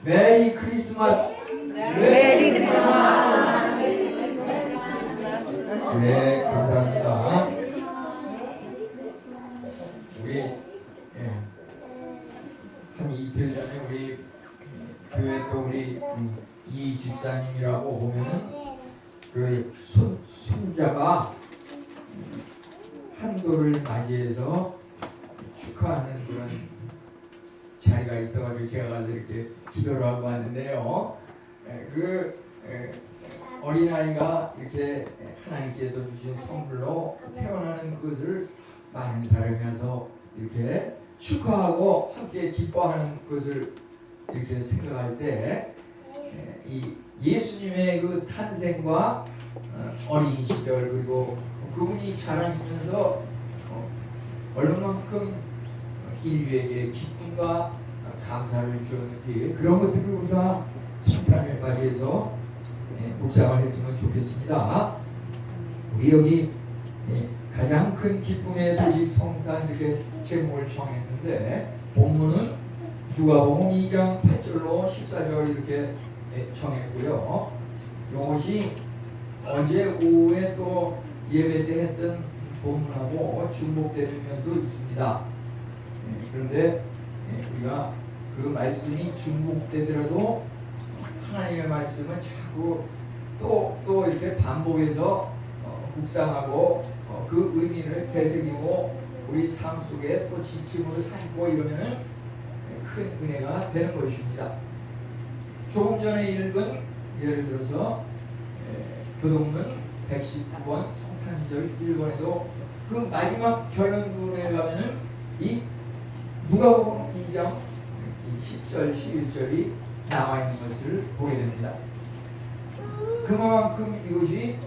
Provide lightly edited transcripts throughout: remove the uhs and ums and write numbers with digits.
메리 크리스마스. 메리 크리스마스. 네, 감사합니다. 우리 한 이틀 전에 우리 교회 또 우리 이 집사님이라고 보면은 그 손자가 한도를 맞이해서 축하하는 그런 자리가 있어가지고 제가 가서 이렇게 기도를 하고 왔는데요. 어린아이가 이렇게 하나님께서 주신 선물로 태어나는 것을 많은 사람이 와서 이렇게 축하하고 함께 기뻐하는 것을 이렇게 생각할 때 이 예수님의 그 탄생과 어린 시절 그리고 그분이 자라시면서 얼마만큼 인류에게 기쁨과 감사를 주었는지 그런 것들을 우리가 성탄을 맞이해서 묵상을 했으면 좋겠습니다. 우리 여기 가장 큰 기쁨의 소식 성탄 이렇게 제목을 정했는데 본문은 누가복음 2장 8절로 14절 이렇게 정했고요. 이것이 어제 오후에 또 예배 때 했던 본문하고 중복되는 면도 있습니다. 그런데 우리가 그 말씀이 중복되더라도 하나님의 말씀은 자꾸 또 이렇게 반복해서 묵상하고 그 의미를 되새기고 우리 삶 속에 또 지침으로 삼고 이러면은 큰 은혜가 되는 것입니다. 조금 전에 읽은 예를 들어서 교동문 119번 성탄절 1번에도 그 마지막 결론문에 가면은 이 누가복음 2장 10절 11절이 나와 있는 것을 보게 됩니다. 그만큼 이것이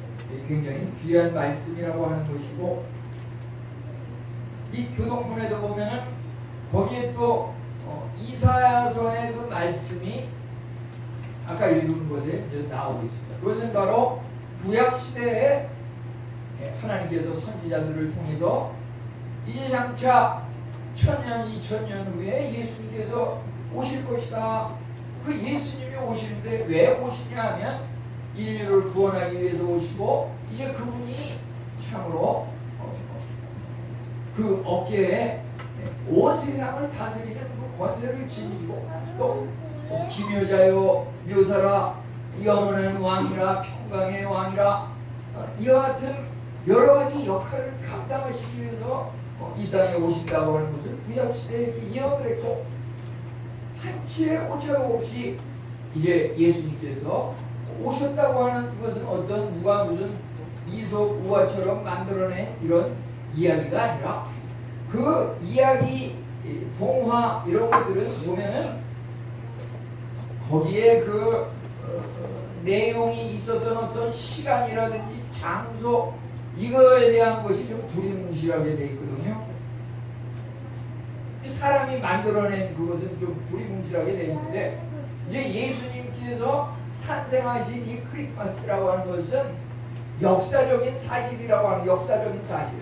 굉장히 귀한 말씀이라고 하는 것이고 이 교동문에도 보면은 거기에 또 이사야서의 그 말씀이 아까 읽은 곳에 이제 나오고 있습니다. 그것은 바로 구약 시대에 하나님께서 선지자들을 통해서 이제 장차 1000년, 2000년 후에 예수님께서 오실 것이다. 그 예수님이 오시는데 왜 오시냐 하면 인류를 구원하기 위해서 오시고 이제 그분이 참으로 그 어깨에 온 세상을 다스리는 그 권세를 지니시고 또 기묘자요 묘사라 영원한 왕이라 평강의 왕이라 이와 같은 여러 가지 역할을 감당하시기 위해서 이 땅에 오신다고 하는 것을 구약시대에 예언을 했고 한치의 오차가 없이 이제 예수님께서 오셨다고 하는 이것은 어떤 누가 무슨 이솝 우화처럼 만들어낸 이런 이야기가 아니라 그 이야기 동화 이런 것들은 보면은 거기에 그 내용이 있었던 어떤 시간이라든지 장소 이거에 대한 것이 좀 두리뭉실하게 돼 있거든요. 사람이 만들어낸 그것은 좀 두리뭉실하게 돼 있는데 이제 예수님께서 탄생하신 이 크리스마스라고 하는 것은 역사적인 사실이라고 하는 역사적인 사실.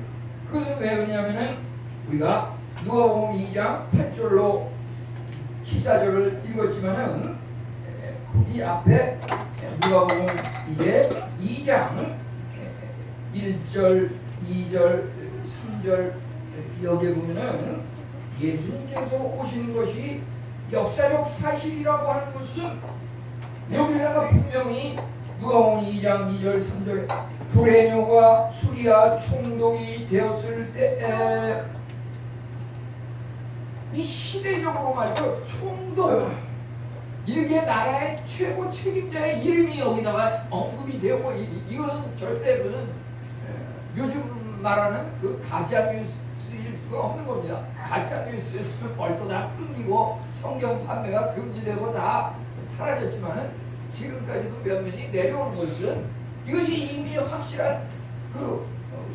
그것은 왜 그러냐면은 우리가 누가복음 2장 8절로 14절을 읽었지만은 거기 앞에 누가복음 이제 2장 1절, 2절, 3절 여기에 보면은 예수님께서 오시는 것이 역사적 사실이라고 하는 것은 여기다가 분명히 누가복음 2장 2절 3절 구레뇨가 수리아 총독이 되었을 때 이 시대적으로 말이죠 총독 일개 나라의 최고 책임자의 이름이 여기다가 언급이 되고 이것은 절대 그는 요즘 말하는 그 가짜 뉴스일 수가 없는 겁니다. 가짜 뉴스였으면 벌써 다 끊기고 성경 판매가 금지되고 다 사라졌지만은 지금까지도 몇몇이 내려오는 것은 이것이 이미 확실한 그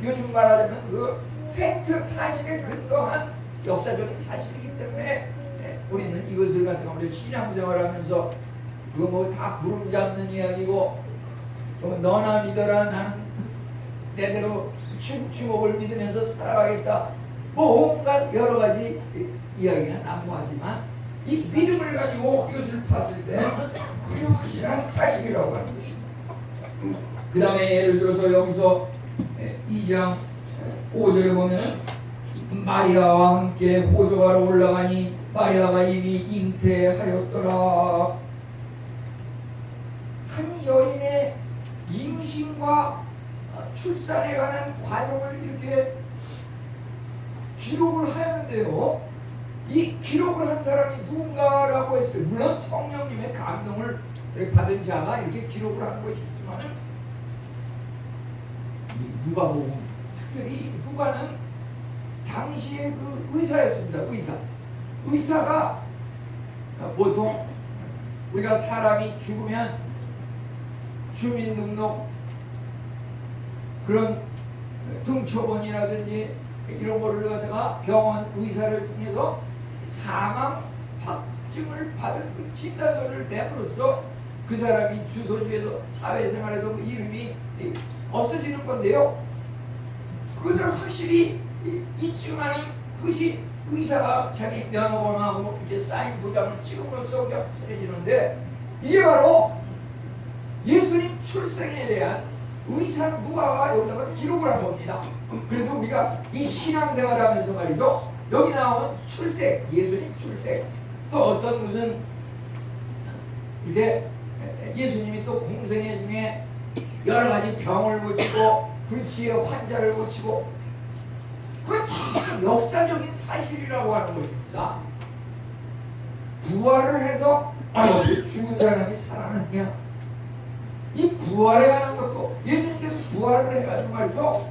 요즘 말하자면 그 팩트 사실에 근거한 역사적인 사실이기 때문에 우리는 이것을 갖다가 우리 신앙생활하면서 그거 뭐 다 구름 잡는 이야기고 너나 믿어라 나는 내대로 주목을 믿으면서 살아가겠다 뭐 온갖 여러 가지 이야기가 난무하지만 이 믿음을 가지고 이것을 봤을 때 그게 확실한 사실이라고 하는 것입니다. 그 다음에 예를 들어서 여기서 2장 5절에 보면은 마리아와 함께 호적하러 올라가니 마리아가 이미 잉태하였더라. 한 여인의 임신과 출산에 관한 과정을 이렇게 기록을 하였는데요, 이 기록을 한 사람이 누군가라고 했어요. 물론 성령님의 감동을 받은 자가 이렇게 기록을 하는 것이지만 누가복음, 특별히 누가는 당시의 그 의사였습니다. 의사가 보통 우리가 사람이 죽으면 주민등록 그런 등초본이라든지 이런 거를 갖다가 병원 의사를 통해서 사망 확증을 받은 그 진단서를 내므로써 그 사람이 주소지에서 사회생활에서 그 이름이 없어지는 건데요, 그것을 확실히 있지만 그것이 의사가 자기 면허번호하고 이제 사인 도장을 찍음으로써 확실해지는데, 이게 바로 예수님 출생에 대한 의사 누가가 여기다가 기록을 한 겁니다. 그래서 우리가 이 신앙생활 하면서 말이죠, 여기 나오는 출생, 예수님 출생, 또 어떤 무슨 이게 예수님이 또 공생애 중에 여러 가지 병을 고치고 불치의 환자를 고치고, 그게 다 역사적인 사실이라고 하는 것입니다. 부활을 해서 어떻게 죽은 사람이 살아났냐, 이 부활에 관한 것도 예수님께서 부활을 해가지고 말이죠,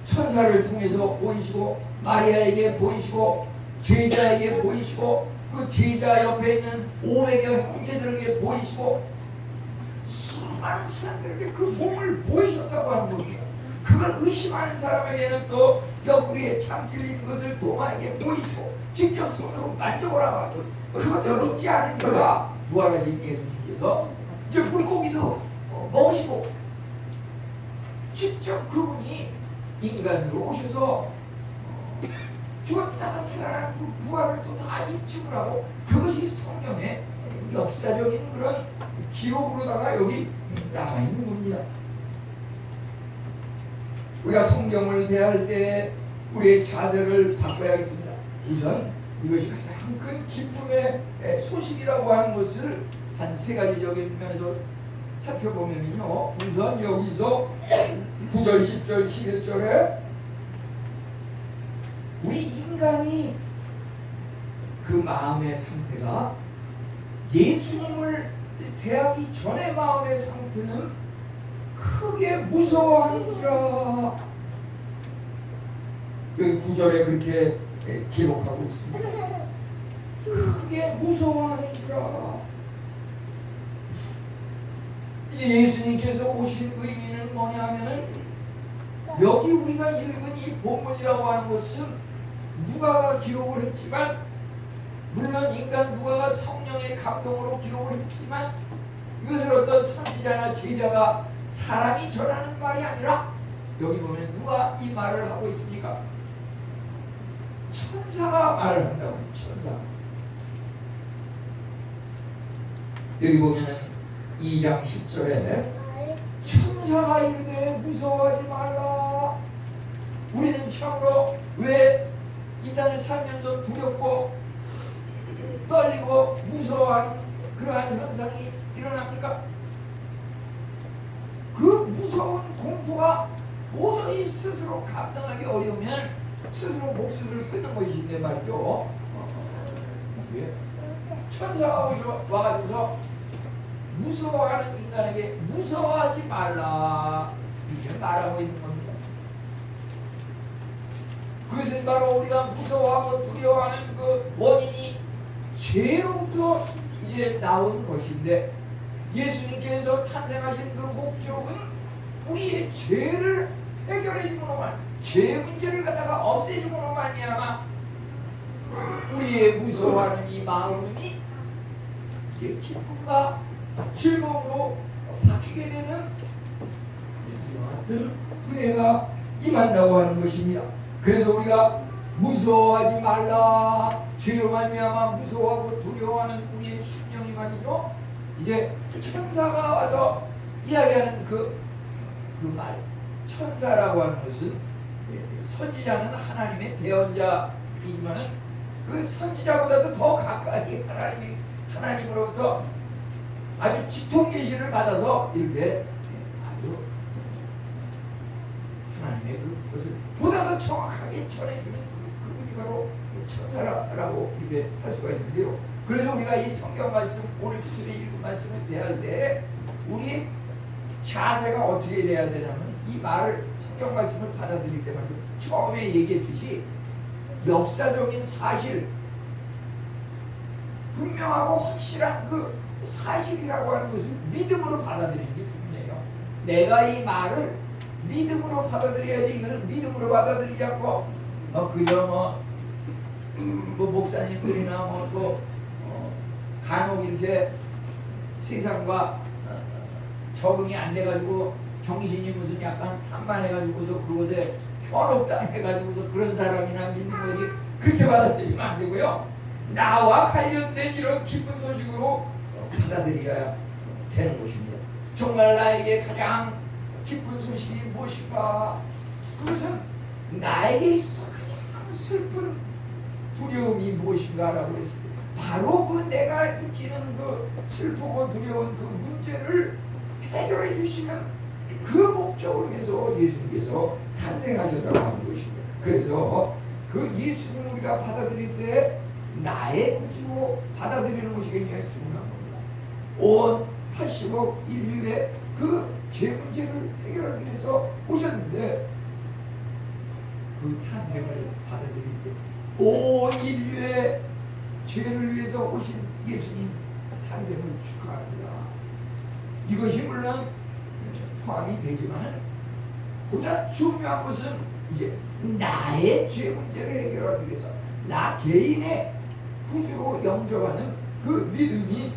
천사를 통해서 보이시고 마리아에게 보이시고 제자에게 보이시고 그 제자 옆에 있는 500여 형제들에게 보이시고 수많은 사람들에게 그 몸을 보이셨다고 하는 겁니다. 그걸 의심하는 사람에게는 또 옆구리에 참 찔린 것을 도마에게 보이시고 직접 손으로 만져보라고 하죠. 그것도 믿지 않으니까 부활하신 예수님께서 이제 물고기도 먹으시고 직접 그분이 인간으로 오셔서 죽었다가 살아난 그 부활을 또 다 인증을 하고, 그것이 성령의 역사적인 그런 기록으로다가 여기 남아있는 겁니다. 우리가 성경을 대할 때 우리의 자세를 바꿔야겠습니다. 우선 이것이 가장 큰 기쁨의 소식이라고 하는 것을 한 세 가지적인 면에서 살펴보면요, 우선 여기서 9절, 10절, 11절에 우리 인간이 그 마음의 상태가 예수님을 대하기 전의 마음의 상태는 크게 무서워하는지라, 여기 9절에 그렇게 기록하고 있습니다. 크게 무서워하는지라. 이제 예수님께서 오신 의미는 뭐냐 하면은, 여기 우리가 읽은 이 본문이라고 하는 것은 누가가 기록을 했지만, 물론 인간 누가가 성령의 감동으로 기록을 했지만, 이것을 어떤 선지자나 제자가 사람이 전하는 말이 아니라, 여기 보면 누가 이 말을 하고 있습니까? 천사가 말을 한다고 해요. 천사. 여기 보면은 2장 10절에 천사가 이르되 무서워하지 말라. 우리는 참으로 왜 이 땅에 살면서 두렵고 떨리고 무서워하는 그러한 현상이 일어납니까? 그 무서운 공포가 도저히 스스로 감당하기 어려우면 스스로 목숨을 끊는 것인데 말이죠. 천사가 와가지고서 무서워하는 인간에게 무서워하지 말라 이렇게 말하고 있는 겁니다. 그것은 바로 우리가 무서워하고 두려워하는 그 원인이 죄로부터 이제 나온 것인데, 예수님께서 탄생하신 그 목적은 우리의 죄를 해결해 줌으로만, 죄 문제를 갖다가 없애 줌으로 말미암아 우리의 무서워하는 이 마음이 기쁨과 즐거움으로 바뀌게 되는 이와 같은 은혜가 임한다고 하는 것입니다. 그래서 우리가 무서워하지 말라. 죄로 말미암아 무서워하고 두려워하는 우리의 심령이 말이죠. 이제 천사가 와서 이야기하는 그 말, 천사라고 하는 것은 선지자는 하나님의 대언자이지만은 그 선지자보다도 더 가까이 하나님으로부터 아주 직통 계시를 받아서 이렇게 아주 하나님의 그것을 보다 더 정확하게 전해주는 그분이 바로 천사라고 이렇게 할 수가 있는데요. 그래서 우리가 이 성경 말씀, 오늘 특별히 읽은 말씀을 대할 때 우리 자세가 어떻게 돼야 되냐면 이 말을, 성경 말씀을 받아들일 때 말이죠. 처음에 얘기했듯이 역사적인 사실, 분명하고 확실한 그 사실이라고 하는 것을 믿음으로 받아들이는 게 중요해요. 내가 이 말을 믿음으로 받아들여야지. 이걸 믿음으로 받아들이지 않고 그저 목사님들이나 간혹 이렇게 세상과 적응이 안 돼가지고 정신이 무슨 약간 산만해가지고서 그곳에 현혹당해가지고서 그런 사람이나 믿는 거지, 그렇게 받아들이면 안 되고요. 나와 관련된 이런 기쁜 소식으로 받아들여야 되는 것입니다. 정말 나에게 가장 기쁜 소식이 무엇인가? 그것은 나에게 있어 가장 슬픈 두려움이 무엇인가라고 했을 때 바로 그 내가 느끼는 그 슬프고 두려운 그 문제를 해결해 주시는 그 목적을 위해서 예수님께서 탄생하셨다고 하는 것입니다. 그래서 그 예수님을 우리가 받아들일 때 나의 구주로 받아들이는 것이 굉장히 중요한 겁니다. 온 80억 인류의 그 죄 문제를 해결하기 위해서 오셨는데 그 탄생을 받아들일 때 온 인류의 죄를 위해서 오신 예수님 탄생을 축하합니다. 이것이 물론 포함이 되지만 보다 중요한 것은 이제 나의 죄 문제를 해결하기 위해서 나 개인의 구주로 영접하는 그 믿음이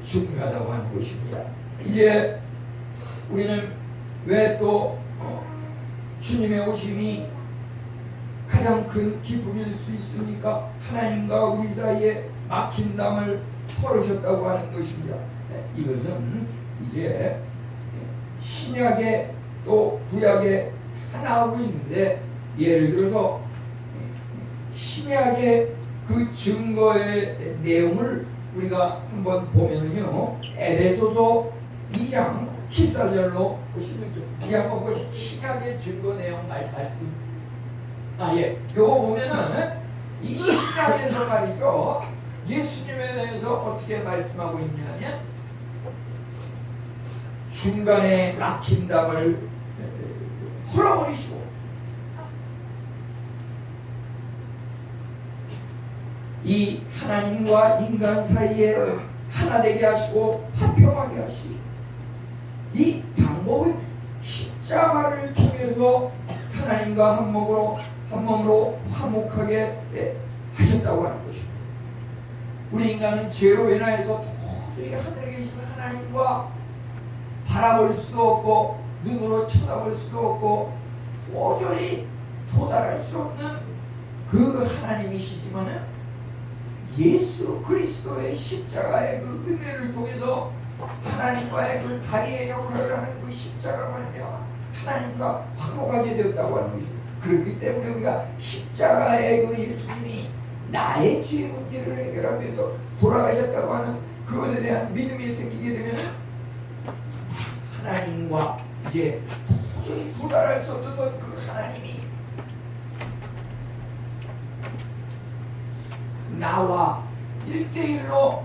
중요하다고 하는 것입니다. 이제 우리는 왜 또 주님의 오심이 가장 큰 기쁨일 수 있습니까? 하나님과 우리 사이에 막힌 담을 털으셨다고 하는 것입니다. 이것은 이제 신약에 또 구약에 다 나오고 있는데, 예를 들어서 신약의 그 증거의 내용을 우리가 한번 보면은요, 에베소서 2장 14절로 보시면 이 한번 보시죠. 신약의 증거 내용 말씀. 예, 요거 보면은 이 신약에서 말이죠, 예수님에 대해서 어떻게 말씀하고 있냐면 중간에 막힌 담을 헐어버리시고 이 하나님과 인간 사이에 하나 되게 하시고 화평하게 하시고, 이 방법은 십자가를 통해서 하나님과 한 몸으로 화목하게 하셨다고 하는 것입니다. 우리 인간은 죄로 인하여서 도저히 하늘에 계신 하나님과 바라볼 수도 없고 눈으로 쳐다볼 수도 없고 도저히 도달할 수 없는 그 하나님이시지만은 예수 그리스도의 십자가의 그 은혜를 통해서 하나님과의 그 다리의 역할을 하는 그 십자가가 말이야 하나님과 화목하게 되었다고 하는 것입니다. 그렇기 때문에 우리가 십자가의 그 예수님이 나의 죄 문제를 해결하기 위해서 돌아가셨다고 하는 그것에 대한 믿음이 생기게 되면 하나님과 이제 도저히 도달할 수 없었던 그 하나님이 나와 1대1로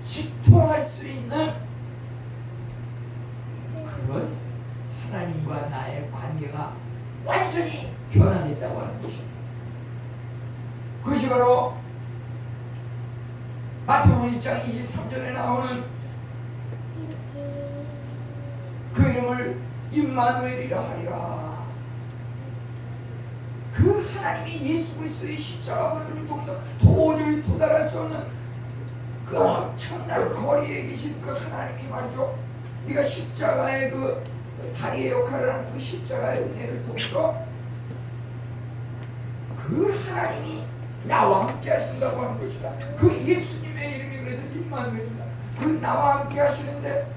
직통할 수 있는 그런 하나님과 나의 관계가 완전히 변화됐다고 하는 것입니다. 그것이 바로 마태복음 1장 23절에 나오는 그 이름을 임마누엘이라 하리라. 그 하나님이 예수 그리스도의 십자가 버림을 통해서 도저히 도달할 수 없는 그 엄청난 거리에 계신 그 하나님이 말이죠. 우리가 십자가의 그 다리의 역할을 하는 그 십자가의 은혜를 통해서 그 하나님이 나와 함께 하신다고 하는 것이다. 그 예수님의 이름이 그래서 임마누엘입니다. 그 나와 함께 하시는데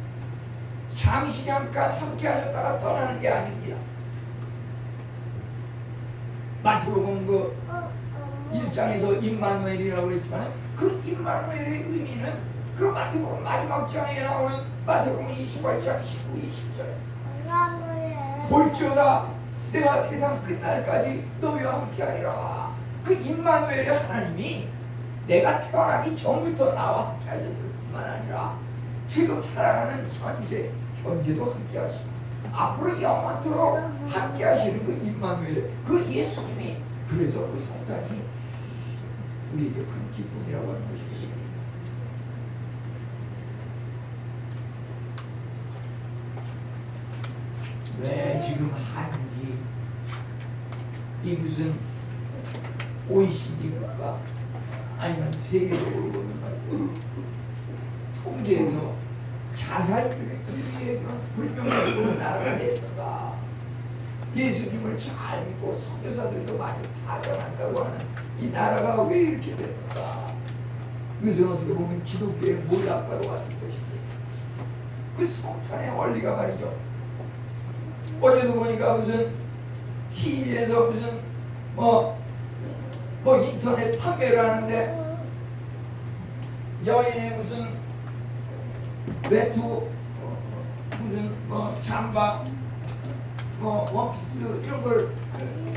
잠시 잠깐 함께 하셨다가 떠나는 게 아닙니다. 마태복음 그 1장에서 임마누엘이라고 그랬지만 그 임마누엘의 의미는 그 마태복음 마지막 장에 나오는 마태복음 28장 19, 20절에 볼지어다 내가 세상 끝날까지 너희와 함께하리라. 그 임마누엘의 하나님이 내가 태어나기 전부터 나와 함께 하셨을 뿐만 아니라 지금 살아가는 현재도 함께 하시고 앞으로 영원토록 함께 하시는 그 임마누엘, 그 예수님이, 그래서 그 성탄이 우리에게 큰 기쁨이라고 하는 것입니다. 왜 지금 한국이 이 무슨 OECD 국가 아니면 세계적으로 보는 말이죠. 통계에서 자살률이 1위의 그런 불명예스러운 나라가 됐다가 예수님을 잘 믿고 선교사들도 많이 파견한다고 하는 이 나라가 왜 이렇게 됐는가? 그것은 어떻게 보면 기독교의 몰락과도 같은 것입니다. 그 성탄의 원리가 말이죠. 어제도 보니까 무슨 TV에서 무슨 뭐 인터넷 판매를 하는데 여인의 무슨 외투 무슨 잠바 원피스 이런 걸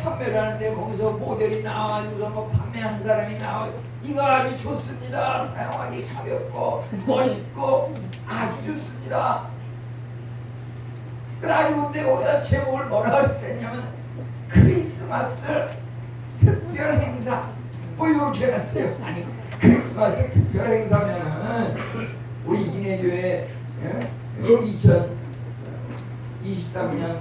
판매를 하는데 거기서 모델이 나와가지고 판매하는 사람이 나와 이거 아주 좋습니다. 사용하기 가볍고 멋있고 아주 좋습니다. 그래가지고 거기다 제목을 뭐라고 했냐면 크리스마스 특별 행사 이렇게 해놨어요. 아니 크리스마스 특별 행사면은 우리 인해교회 2023년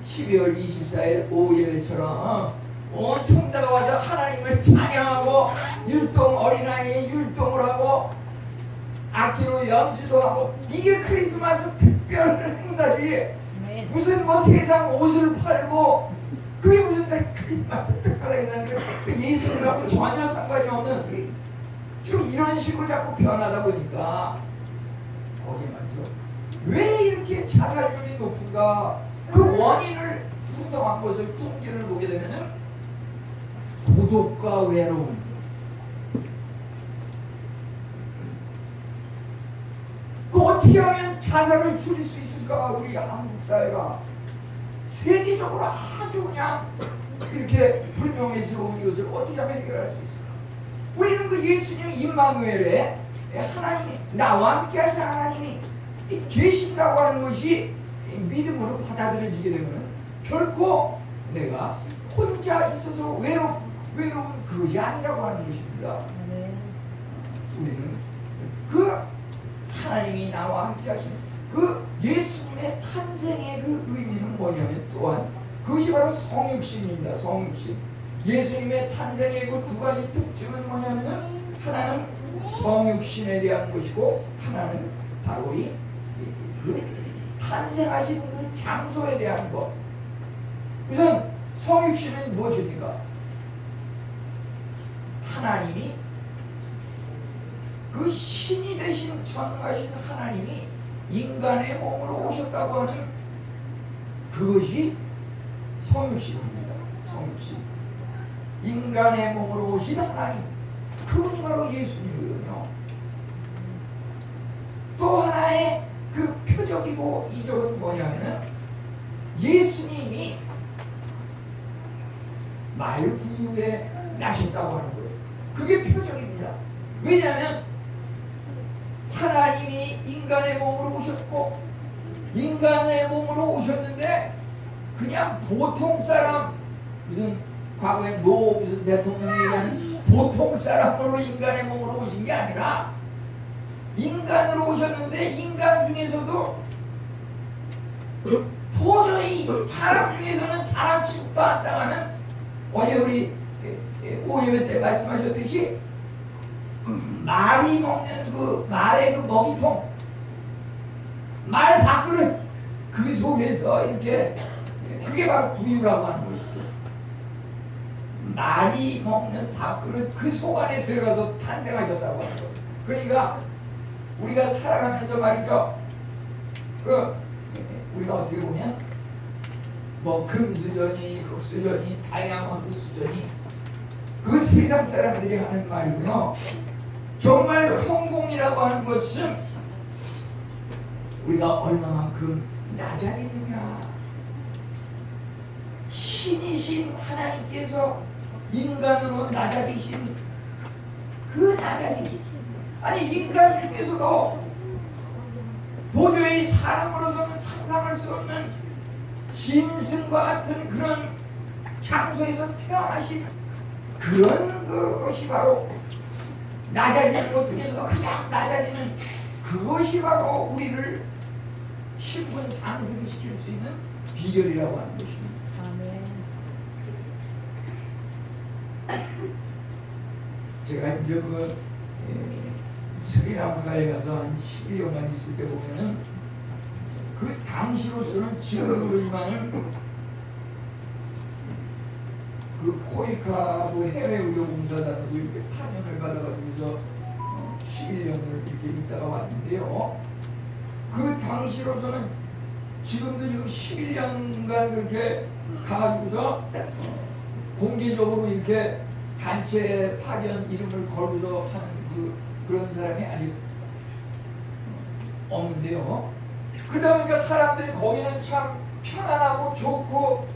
12월 24일 오후 예배처럼 온 성도가 와서 하나님을 찬양하고 율동 어린아이의 율동을 하고 악기로 연주도 하고 이게 크리스마스 특별 행사지. 무슨 세상 옷을 팔고 그게 무슨 크리스마스 특별 행사인데 예수님하고 전혀 상관이 없는 좀 이런 식으로 자꾸 변하다 보니까 거기에 말이죠. 왜 이렇게 자살률이 높은가? 그 원인을 분석한 것을 통계를 보게 되면은 고독과 외로움, 어떻게 하면 자살을 줄일 수 있을까? 우리 한국 사회가 세계적으로 아주 그냥 이렇게 불명예스러운 이것을 어떻게 하면 해결할 수 있을까? 우리는 그 예수님 임마누엘의 하나님이 나와 함께 하신 하나님이 계신다고 하는 것이 믿음으로 받아들여지게 되면 결코 내가 혼자 있어서 외로운 그것이 아니라고 하는 것입니다. 우리는 그 하나님이 나와 함께 하신 그 예수님의 탄생의 그 의미는 뭐냐면 또한 그것이 바로 성육신입니다. 성육신. 예수님의 탄생의 그 두 가지 특징은 뭐냐면은 하나는 성육신에 대한 것이고 하나는 바로 그 탄생하신 그 장소에 대한 것. 우선 성육신은 무엇입니까? 하나님이 그 신이 되신 전능하신 하나님이 인간의 몸으로 오셨다고 하는 그것이 성육신입니다. 성육신. 인간의 몸으로 오신 하나님. 그분이 바로 예수님이거든요. 또 하나의 그 표적이고 이적은 뭐냐면 예수님이 말구유에 나셨다고 하는 거예요. 그게 표적입니다. 왜냐하면 하나님이 인간의 몸으로 오셨고 인간의 몸으로 오셨는데 그냥 보통 사람 무슨 과거에 무슨 대통령이 얘기하는 보통 사람으로 인간의 몸으로 오신 게 아니라 인간으로 오셨는데 인간 중에서도 도저히 사람 중에서는 사람 취급도 안 당하는 어제 우리 오예배 때 말씀하셨듯이 말이 먹는 그 말의 그 먹이통 말 밥그릇 그 속에서 이렇게 그게 바로 구유라고 하는 것이죠. 말이 먹는 밥그릇 그 속 안에 들어가서 탄생하셨다고 하는 거예요. 그러니까 우리가 살아가면서 말이죠. 우리가 어떻게 보면 뭐 금수저니 흑수저니 다이아몬드 수저니 그 세상 사람들이 하는 말이고요. 정말 성공이라고 하는 것은 우리가 얼마만큼 낮아지느냐. 신이신 하나님께서 인간으로 낮아지신 그 낮아짐. 아니 인간 중에서도 도저히 사람으로서는 상상할 수 없는 짐승과 같은 그런 장소에서 태어나신 그런 것이 바로 낮아지는 것 중에서도 가장 낮아지는 그것이 바로 우리를 신분 상승시킬 수 있는 비결이라고 하는 것입니다. 제가 이제 스리랑카에 가서 한 11년간 있을 때 보면은 그 당시로서는 지금은 그러지만은 그 코이카도 해외의료봉사단으로 이렇게 파견을 받아가지고서 11년을 이렇게 있다가 왔는데요. 그 당시로서는 지금도 지금 11년간 그렇게 가가지고서 공개적으로 이렇게 단체 파견 이름을 걸고서 하는 그런 사람이 아직 없는데요. 그러다 보니까 사람들이 거기는 참 편안하고 좋고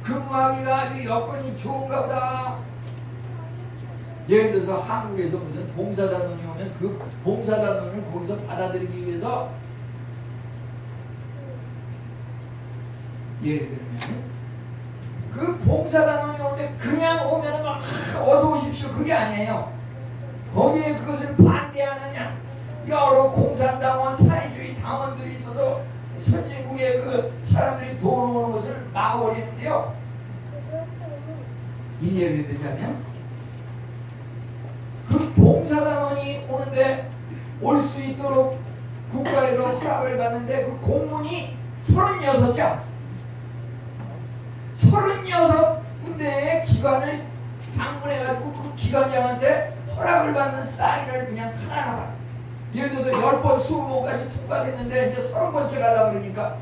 근무하기가 아주 여건이 좋은가 보다. 예를 들어서 한국에서 무슨 봉사단원이 오면 그 봉사단원을 거기서 받아들이기 위해서 예를 들면 그 봉사단원이 오는데 그냥 오면은 막 어서 오십시오 그게 아니에요. 거기에 그것을 반대하느냐 여러 공산당원 사회주의 당원들이 있어서 선진국의 그 사람들이 들어오는 것을 막아버리는데요. 이 예를 들자면 그 봉사단원이 오는데 올 수 있도록 국가에서 허락을 받는데 그 공문이 36장 36군데의 기관을 방문해가지고 그 기관장한테 허락을 받는 사인을 그냥 하나하나 받아. 예를 들어서 10번, 20번까지 통과됐는데 이제 30번째 가려고 그러니까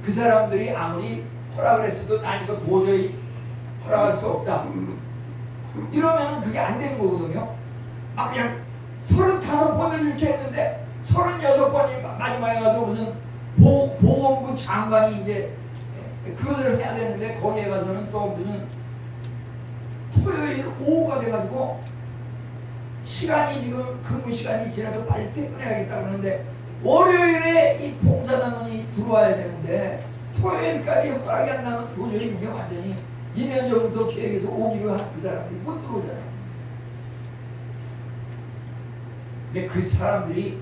그 사람들이 아무리 허락을 했어도 난 이거 도저히 허락할 수 없다 이러면은 그게 안 되는 거거든요. 막 그냥 35번을 이렇게 했는데 36번이 마지막에 가서 무슨 보건부 장관이 이제 그것을 해야 되는데 거기에 가서는 또 무슨 토요일 오후가 돼가지고 시간이 지금 근무 시간이 지나서 빨리 퇴근해야겠다 그러는데 월요일에 이 봉사단원이 들어와야 되는데 토요일까지 허락이 안 나면 도저히 이게 완전히 2년 전부터 계획해서 오기로 한 그 사람들이 못 들어오잖아요. 근데 그 사람들이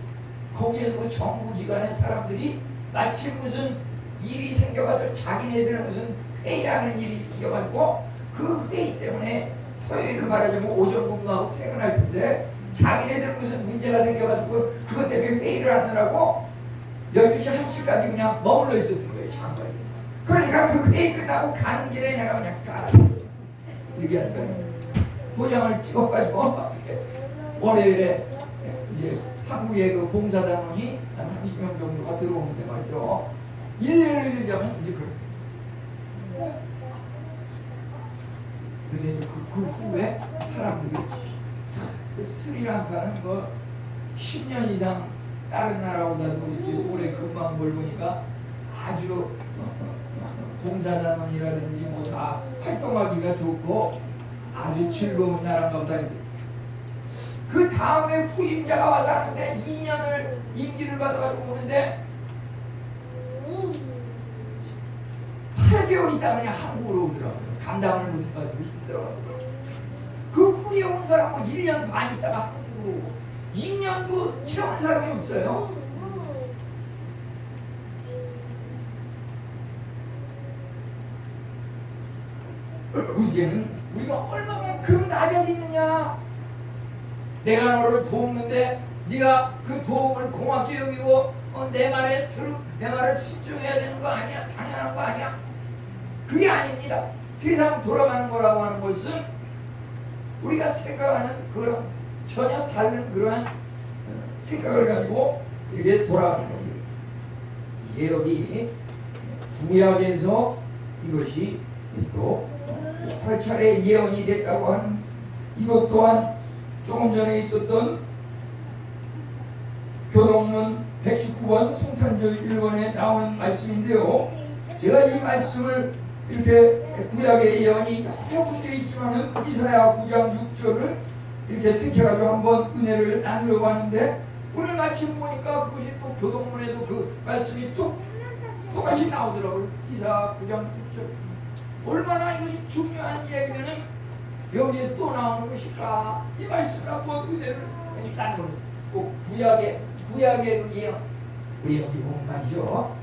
거기에서 정부기관의 사람들이 마치 무슨 일이 생겨가지고 자기네들은 무슨 회의하는 일이 생겨가지고 그 회의 때문에 토요일을 말하자면 오전 근무하고 퇴근할 텐데 자기네들 무슨 문제가 생겨가지고 그것 때문에 회의를 하느라고 12시 1시까지 그냥 머물러 있었던 거예요. 장관이. 그러니까 그 회의 끝나고 가는 길에 내가 그냥 가라 이렇게 하는 거예요. 도장을 찍어가지고 월요일에 이제 한국의 그 봉사단원이 한 30명 정도가 들어오는데 말이죠. 일례를 들자면 이제 그렇게. 근데 이제 그 후에 사람들이 스리랑카는 뭐 10년 이상 다른 나라보다도 이렇게 오래 근무한 걸 보니까 아주 봉사단원이라든지 뭐 다 활동하기가 좋고 아주 즐거운 나라인가 보다. 그 다음에 후임자가 와서 하는데 2년을 임기를 받아가지고 오는데 8개월 있다 그냥 한국으로 오더라고요. 감당을 못해가지고 힘들어가지고. 그 후에 온 사람은 1년 반 있다가 한국으로 오고 2년도 채운 사람이 없어요. 문제는 우리가 얼마만큼 낮아지느냐. 내가 너를 돕는데 네가 그 도움을 고맙게 여기고 내 말을 순종해야 되는 거 아니야? 당연한 거 아니야? 그게 아닙니다. 세상 돌아가는 거라고 하는 것은 우리가 생각하는 그런 전혀 다른 그러한 생각을 가지고 이렇게 돌아가는 겁니다. 이제 여기 구약에서 이것이 또 8차례 예언이 됐다고 하는 이것 또한 조금 전에 있었던 교동문 119번 성탄절 1번에 나오는 말씀인데요. 제가 이 말씀을 이렇게 구약의 예언이 여러 군데 있지만은 이사야 9장 6절을 이렇게 택해가지고 한번 은혜를 나누려고 하는데 오늘 마침 보니까 그것이 또 교동문에도 그 말씀이 또 똑같이 나오더라고요. 이사야 9장 6절. 얼마나 이것이 중요한 얘기면은 여기에 또 나오는 것일까? 이 말씀을 한번 은혜를 나누는 꼭 구약의 예언. 우리 여기 보면 말이죠.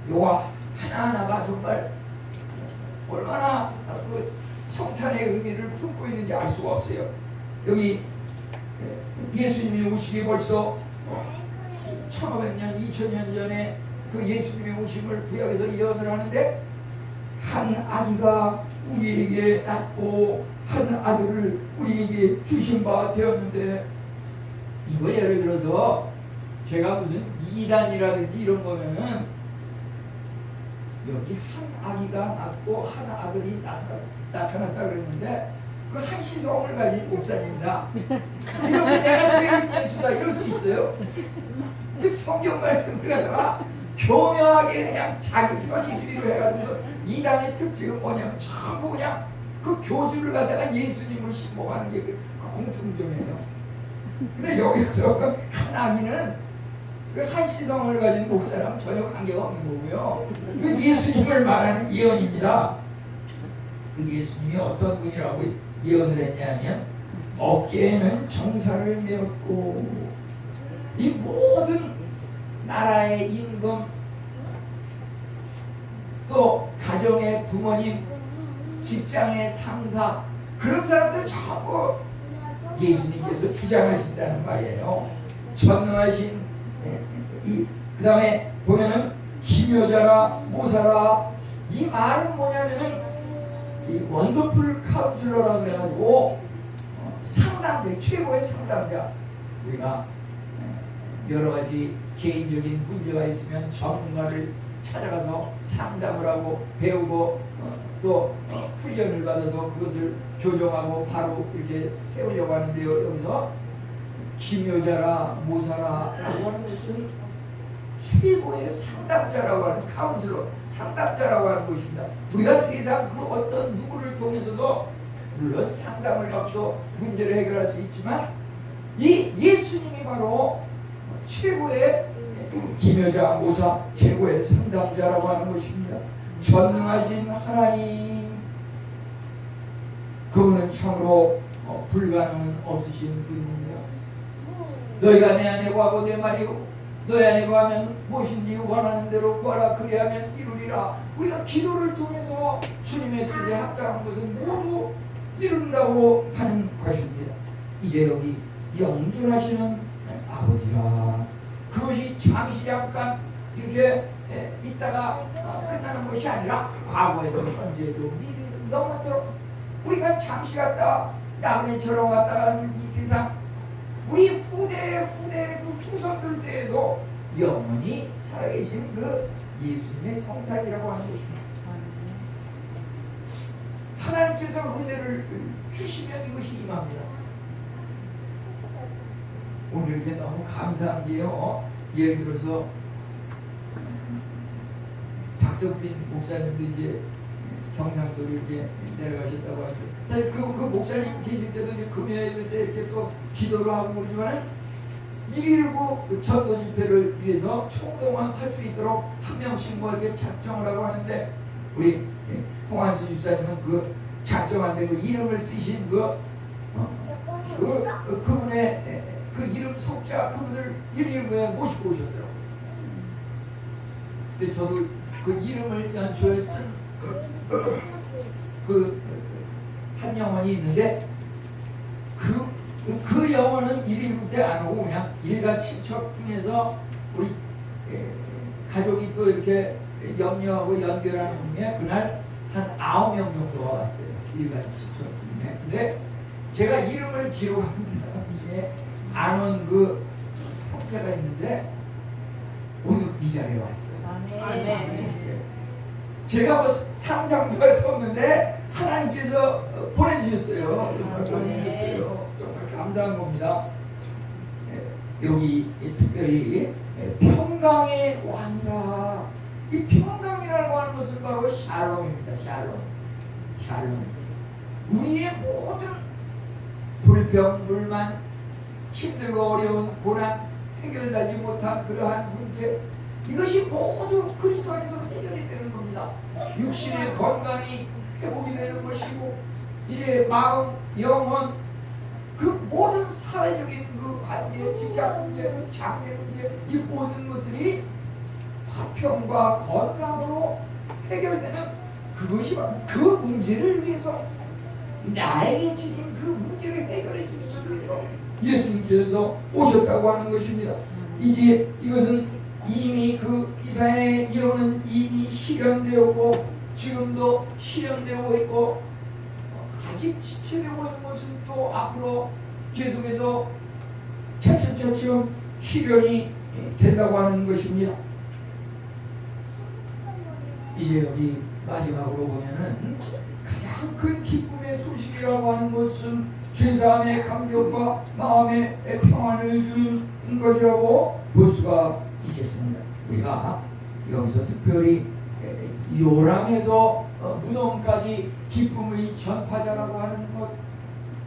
요거 하나하나가 정말 얼마나 그 성탄의 의미를 품고 있는지 알 수가 없어요. 여기 예수님이 오시기 벌써 1500년, 2000년 전에 그 예수님의 오심을 구약에서 예언을 하는데 한 아기가 우리에게 낳고 한 아들을 우리에게 주신 바 되었는데 이거 예를 들어서 제가 무슨 이단이라든지 이런 거면은 여기 한 아기가 낳고 한 아들이 나타났다 그랬는데 그 한시성을 가진 목사님이다 이렇게 내가 제일 예수다 이럴 수 있어요. 그 성경 말씀을 갖다가 교묘하게 그냥 자기 편의주의로 해가지고 이단의 특징은 뭐냐면 전부 그냥 그 교주를 갖다가 예수님으로 신봉하는 게 그 공통점이에요. 근데 여기서 한 아기는 그 한시성을 가진 목사랑 전혀 관계가 없는 거고요. 그 예수님을 말하는 예언입니다. 그 예수님이 어떤 분이라고 예언을 했냐면 어깨에는 정사를 메었고 이 모든 나라의 임금 또 가정의 부모님 직장의 상사 그런 사람들 전부 예수님께서 주장하신다는 말이에요. 전능하신 그 다음에 보면은 기묘자라 모사라 이 말은 뭐냐면은 이 원더풀 카운슬러라고 그래가지고 상담자 최고의 상담자 우리가 여러 가지 개인적인 문제가 있으면 전문가를 찾아가서 상담을 하고 배우고 또 훈련을 받아서 그것을 교정하고 바로 이렇게 세우려고 하는데요. 여기서 기묘자라 모사라 라고 하는 것은 최고의 상담자라고 하는 카운슬러 상담자라고 하는 것입니다. 우리가 세상 그 어떤 누구를 통해서도 물론 상담을 받고 문제를 해결할 수 있지만 이 예수님이 바로 최고의 기묘자 모사 최고의 상담자라고 하는 것입니다. 전능하신 하나님 그분은 참으로 불가능은 없으신 분입니다. 너희가 내 안에 거하고 내 말이 너희 안에 거하면 무엇인지 원하는 대로 구하라 그리하면 이루리라. 우리가 기도를 통해서 주님의 뜻에 합당한 것은 모두 이룬다고 하는 것입니다. 이제 여기 영존하시는 아버지라 그것이 잠시 잠깐 이렇게 있다가 끝나는 것이 아니라 과거에도 현재도 미래도 영원토록 우리가 잠시 갔다 나그네처럼 왔다 가는 이 세상 우리 후대 그 후손들 때에도 영원히 살아계신 그 예수님의 성탄이라고 하는 것입니다. 하나님께서 은혜를 주시면 이것이 임합니다. 오늘 이렇게 너무 감사한 게요. 예를 들어서 박석빈 목사님도 이제 경상도로 이렇게 내려가셨다고 하는데 사실 그 목사님 계실 때도 이제 금요일 때 이렇게 또 기도를 하고 그러지만 1.19 전도 집회를 위해서 총동원할 수 있도록 한 명씩 뭐 이렇게 작정을 하고 하는데 우리 홍한수 집사님은 그 작정한데 그 이름을 쓰신 그분의 그 이름 속자 그분을 1.19에 모시고 오셨더라고요. 근데 저도 그 이름을 연초에 쓴 한 영혼이 있는데 그 영혼은 1.19 때 안 오고 그냥 일가 친척 중에서 우리 가족이 또 이렇게 염려하고 연결하는 중에 그날 한 9명 정도가 왔어요. 일반 시청 중에. 근데 제가 이름을 기록한 사람 중에 아는 그 형제가 있는데 오늘 이 자리에 왔어요. 아멘. 제가 뭐 상상도 할 수 없는데 하나님께서 보내주셨어요. 정말 보내주셨어요. 정말 감사한 겁니다. 여기 특별히 평강의 왕이라, 이 평강이라고 하는 것은 바로 샬롬입니다. 샬롬. 우리의 모든 불평, 불만, 힘들고 어려운 고난, 해결되지 못한 그러한 문제, 이것이 모두 그리스도 안에서 해결이 되는 겁니다. 육신의 건강이 회복이 되는 것이고, 이제 마음, 영혼, 그 모든 사회적인 그 관계, 직장 문제, 장래 문제, 이 모든 것들이 화평과 건강으로 해결되는 그것이 바로 그 문제를 위해서, 나에게 지닌 그 문제를 해결해 주시기 위해서 예수님께서 오셨다고 하는 것입니다. 이제 이것은 이미 그 이사야의 예언은 이미 실현되었고 지금도 실현되고 있고, 아직 지체되고 있는 것은 또 앞으로 계속해서 차츰차츰 실현이 된다고 하는 것입니다. 이제 여기 마지막으로 보면은 가장 큰 기쁨의 소식이라고 하는 것은 죄사함의 감격과 마음의 평안을 주는 것이라고 볼 수가 있겠습니다. 우리가 여기서 특별히 요람에서 무덤까지 기쁨의 전파자라고 하는 것,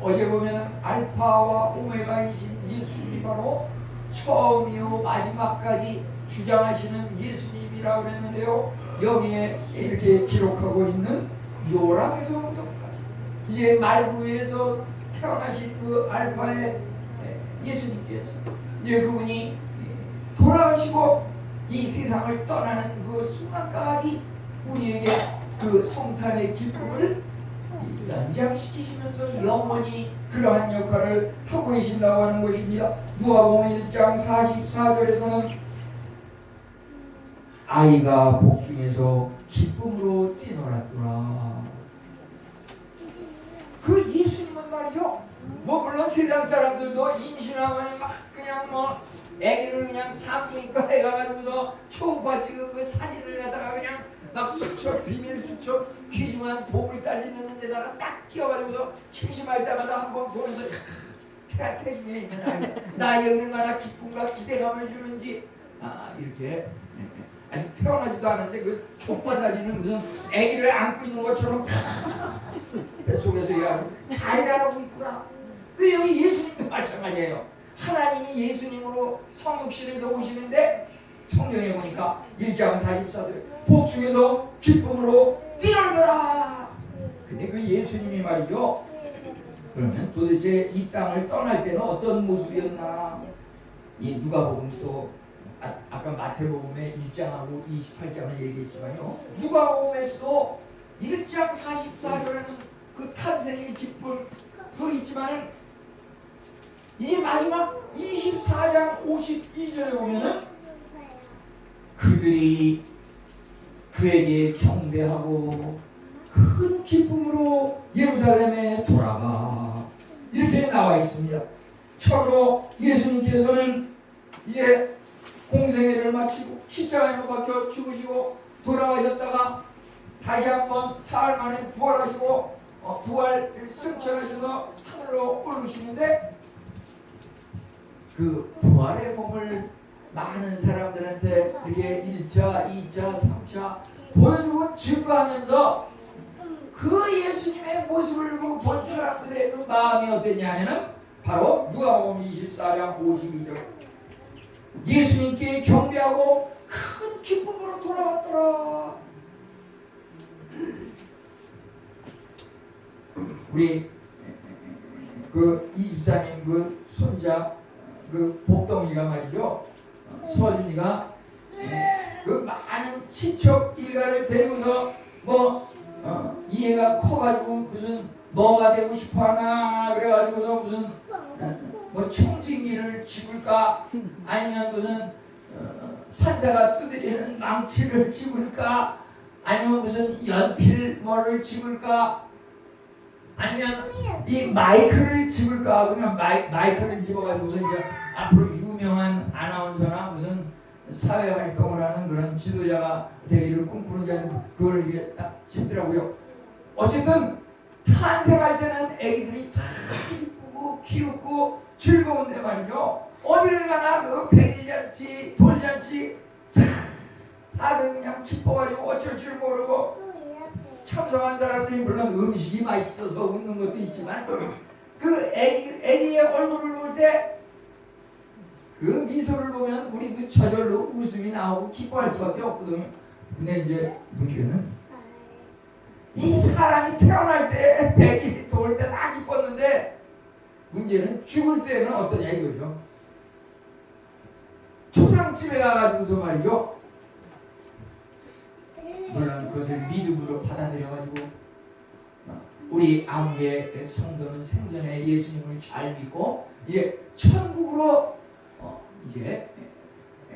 어제 보면 알파와 오메가이신 예수님이 바로 처음이요 마지막까지 주장하시는 예수님이라고 했는데요, 여기에 이렇게 기록하고 있는 요람에서 무덤까지, 이제 말구에서 태어나신 그 알파의 예수님께서 이제 그분이 돌아가시고 이 세상을 떠나는 그 순간까지 우리에게 그 성탄의 기쁨을 연장시키시면서 영원히 그러한 역할을 하고 계신다고 하는 것입니다. 누가복음 1장 44절에서는 아이가 복중에서 기쁨으로 뛰놀았더라. 그 예수님은 말이죠, 뭐 물론 세상 사람들도 임신하면 막 그냥 뭐 애기를 그냥 산부인과 해가지고서 초음파 찍은 그 사진을 갖다가 그냥 막 수첩, 비밀 수첩, 귀중한 보물 딸리는 데다가 딱 끼워가지고서 심심할 때마다 한번 보면서 태중에 있는 아이, 나에게 얼마나 기쁨과 기대감을 주는지, 이렇게 아직 태어나지도 않았는데 그 초음파 사진은 무슨 애기를 안고 있는 것처럼 뱃속에서 잘 자라고 있구나. 그 여기 예수님도 마찬가지예요. 하나님이 예수님으로 성육신에서 오시는데 성경에 보니까 1장 44절 복중에서 기쁨으로 뛰놀더라. 근데 그 예수님이 말이죠, 그러면 도대체 이 땅을 떠날 때는 어떤 모습이었나? 이 누가복음도 아까 마태복음의 1장하고 28장을 얘기했지만요, 누가복음에서도 1장 44절에는 그 탄생의 기쁨 그거 있지만, 이제 마지막 24장 52절에 보면은 그들이 그에게 경배하고 큰 기쁨으로 예루살렘에 돌아가, 이렇게 나와 있습니다. 참으로 예수님께서는 이제 공생애를 마치고 십자가에 못 박혀 죽으시고 돌아가셨다가 다시 한번 사흘 만에 부활하시고 부활을 승천하셔서 하늘로 올리시는데, 그 부활의 몸을 많은 사람들한테 이렇게 1차, 2차, 3차 보여주고 증거하면서 그 예수님의 모습을 본 사람들의 그 마음이 어땠냐 하면은 바로 누가복음 24장 52절 예수님께 경배하고 큰 기쁨으로 돌아왔더라. 우리 그 이집사님 그 손자 그 복덩이가 말이죠, 서준이가 그 많은 친척 일가를 데리고서 이해가 커가지고 무슨 뭐가 되고 싶어하나 그래가지고서 무슨 뭐 청진기를 집을까 아니면 무슨 판사가 두드리는 망치를 집을까 아니면 무슨 연필 뭐를 집을까? 아니면 이 마이크를 집을까? 그냥 마이크를 집어가지고 무슨 이제 앞으로 유명한 아나운서나 무슨 사회 활동을 하는 그런 지도자가 되기를 꿈꾸는 자는 그걸 이게 딱 집더라고요. 어쨌든 탄생할 때는 애기들이 다 이쁘고 귀엽고 즐거운데 말이죠. 어디를 가나 그 백일잔치, 돌잔치 다들 그냥 기뻐가지고 어쩔 줄 모르고 참석한 사람들이 물론 음식이 맛있어서 웃는 것도 있지만 그 애기의 얼굴을 볼 때 그 미소를 보면 우리도 저절로 웃음이 나오고 기뻐할 수밖에 없거든요. 근데 이제 문제는 이 사람이 태어날 때 100일이 돌 때 다 기뻤는데 문제는 죽을 때는 어떠냐 이거죠. 초상집에 가가지고서 말이죠. 물론 그것을 믿음으로 받아들여가지고 우리 아무의 성도는 생전에 예수님을 잘 믿고 이제 천국으로 이제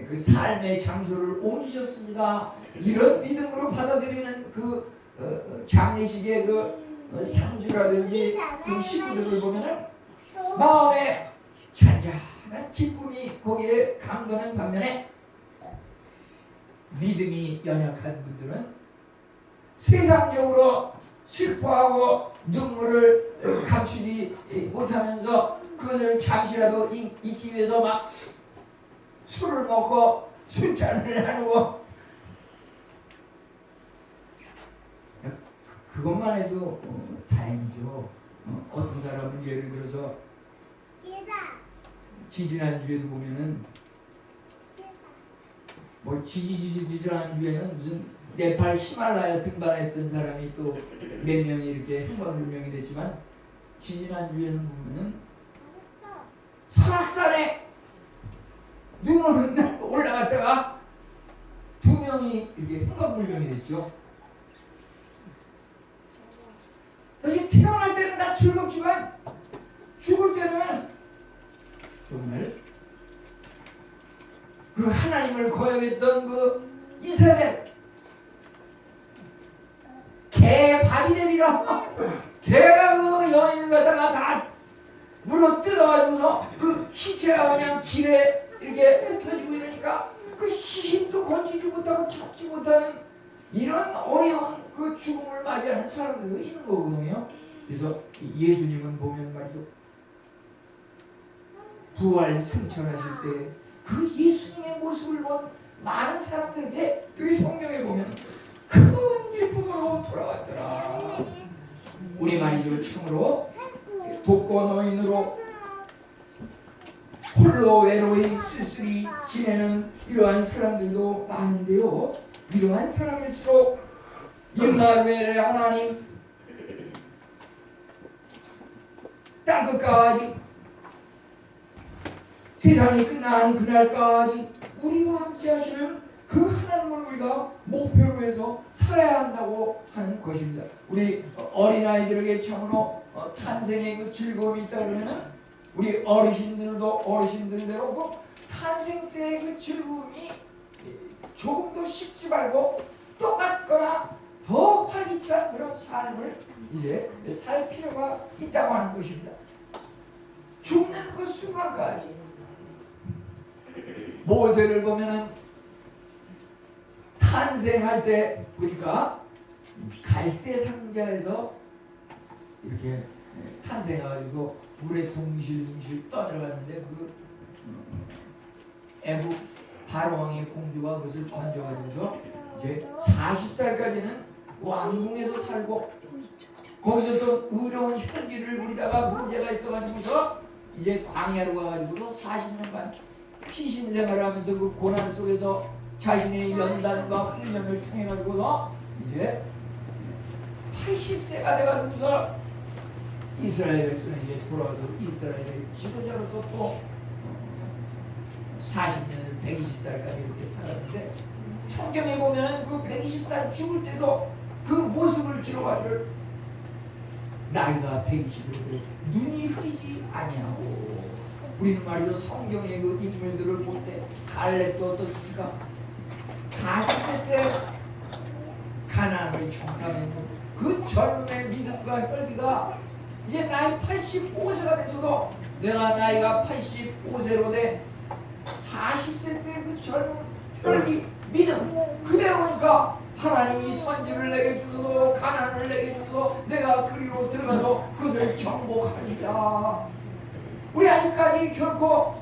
그 삶의 장소를 옮기셨습니다. 이런 믿음으로 받아들이는 그 장례식의 그 상주라든지 그 식구들을 보면은 마음에 잔잔한 기쁨이 거기에 감도는 반면에 믿음이 연약한 분들은 세상적으로 슬퍼하고 눈물을 감추지 못하면서 그것을 잠시라도 잊기 위해서 막 술을 먹고 술잔을 나누고 그것만 해도 다행이죠. 어떤 사람은 예를 들어서 지지난주에도 보면은 뭐 지지하는 주에는 무슨 네팔 히말라야 등반했던 사람이 또 몇 명이 이렇게 행방불명이 됐지만 지지난주에는 보면은 설악산에 눈 오는 날 올라갔다가 2명이 이렇게 행방불명이 됐죠. 사실 태어날 때는 다 즐겁지만 죽을 때는 정말 그 하나님을 거역했던 그 이세벨 개발이 되리라. 개가 그 여인을 갖다가 다 물어 뜯어가지고서 그 시체가 그냥 길에 이렇게 흩어지고 이러니까 그 시신도 건지지 못하고 찾지 못하는 이런 어려운 그 죽음을 맞이하는 사람들도 있는 거거든요. 그래서 예수님은 보면 말이죠. 부활 승천하실 때 그 예수님의 모습을 본 많은 사람들에게 그 성경에 보면 큰 기쁨으로 돌아왔더라. 우리 말이죠. 참으로 독거노인으로 홀로 외로이 쓸쓸히 지내는 이러한 사람들도 많은데요. 이러한 사람일수록 임마누엘의 하나님 땅끝까지 세상이 끝나는 그날까지 우리와 함께 하시는 그 하나님을 우리가 목표로 해서 살아야 한다고 하는 것입니다. 우리 어린아이들에게 참으로 탄생의 그 즐거움이 있다 그러면은 우리 어르신들도 어르신들대로 그 탄생 때의 그 즐거움이 조금도 식지 말고 똑같거나 더 활기찬 그런 삶을 이제 살 필요가 있다고 하는 것입니다. 죽는 그 순간까지 모세를 보면은 탄생할 때 보니까 갈대 상자에서 이렇게 탄생해가지고 물에 둥실둥실 떠들어갔는데 그 애국 바로왕의 공주가 그것을 만져가지고서 이제 40살까지는 왕궁에서 살고 거기서 또 의로운 혈기를 부리다가 문제가 있어가지고서 이제 광야로 가가지고서 40년간 피신 생활을 하면서 그 고난 속에서 자신의 연단과 훈련을 통해가지고서 이제 80세가 돼가지고서 이스라엘 백성에게 돌아와서 이스라엘의 지도자로서 또 40년을 120살까지 이렇게 살았는데 성경에 보면 그 120살 죽을 때도 그 모습을 기록하기를 나이가 120으로 눈이 흐리지 아니하고 우리는 말이죠. 성경의 그 인물들을 볼 때 갈렙도 어떻습니까? 40세 때 가난을 경험하는 그 젊음의 믿음과 혈기가 이제 나이 85세가 돼서도 내가 나이가 85세로 돼 40세 때 그 젊은 혈기 믿음 그대로니까 하나님이 선지를 내게 주소서 가난을 내게 주소서 내가 그리로 들어가서 그것을 정복하리라. 우리 아직까지 결코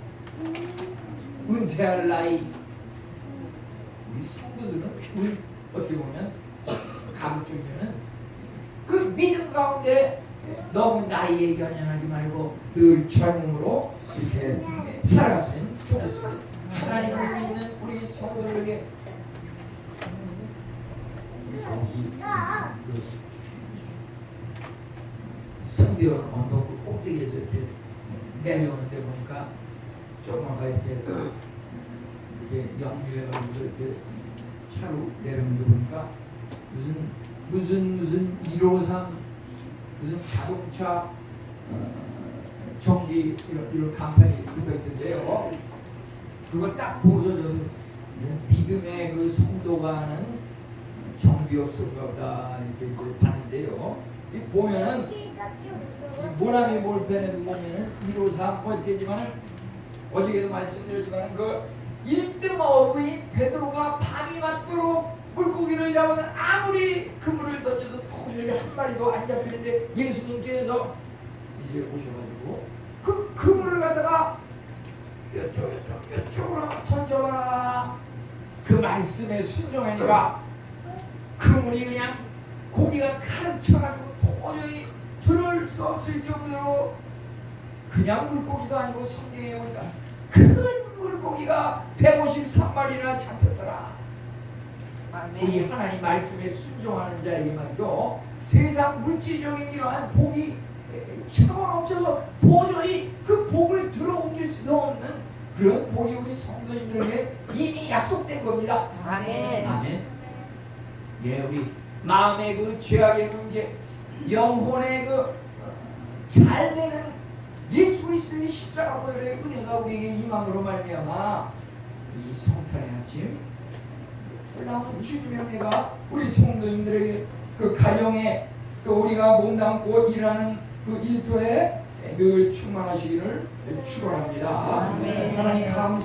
은퇴할 나이. 우리 성도들은 우리 어떻게 보면 가급적이면은 그 믿음 가운데 너무 나이에 연연하지 말고 늘 젊음으로 이렇게 살아갔으면 좋겠습니다. 하나님을 믿는 우리 성도들에게 성대원 언덕 꼭대기에서 이렇게 내려오는데 보니까 조그마가 이렇게 역류해가지고 이렇게 차로 내려오면서 보니까 무슨 153 무슨 자동차 전기 이런 간판이 붙어있던데요. 그거 딱 보고서 저는 믿음의 그 성도가 하는 정비업소인가 보다 이렇게 봤는데요. 이 보면은 이 모나미 볼펜에도 보면은 153 뭐 이렇게지만 어저께도 말씀드렸지만 그 1등 어부인 베드로가 밤이 맞도록 물고기를 잡으면 아무리 그물을 던져도 도저히 한 마리도 안 잡히는데 예수님께서 이제 오셔가지고 그 그물을 갖다가 이쪽으로 던져봐라. 그 말씀에 순종하니까 그물이 그냥 고기가 가르쳐가지고 도저히 들을 수 없을 정도로 그냥 물고기도 아니고 성경에 보니까 큰 물고기가 153마리나 잡혔더라. 우리 하나님 말씀에 순종하는 자에게 말이죠. 세상 물질적인 이러한 복이 차고 넘쳐서 도저히 그 복을 들어옮길 수도 없는 그런 복이 우리 성도님들에게 이미 약속된 겁니다. 아멘. 아멘. 예, 우리 마음의 그 죄악의 문제, 영혼의 그 잘되는 예수 그리스도의 십자가 보혈의 은혜가 우리에게 임함으로 말미암아 이 성탄의 아침 놀라운 주님의 은혜가 우리 성도님들에게 그 가정에 또 우리가 몸담고 일하는 그 일터에 늘 충만하시기를 축원합니다. 아멘. 하나님 감사.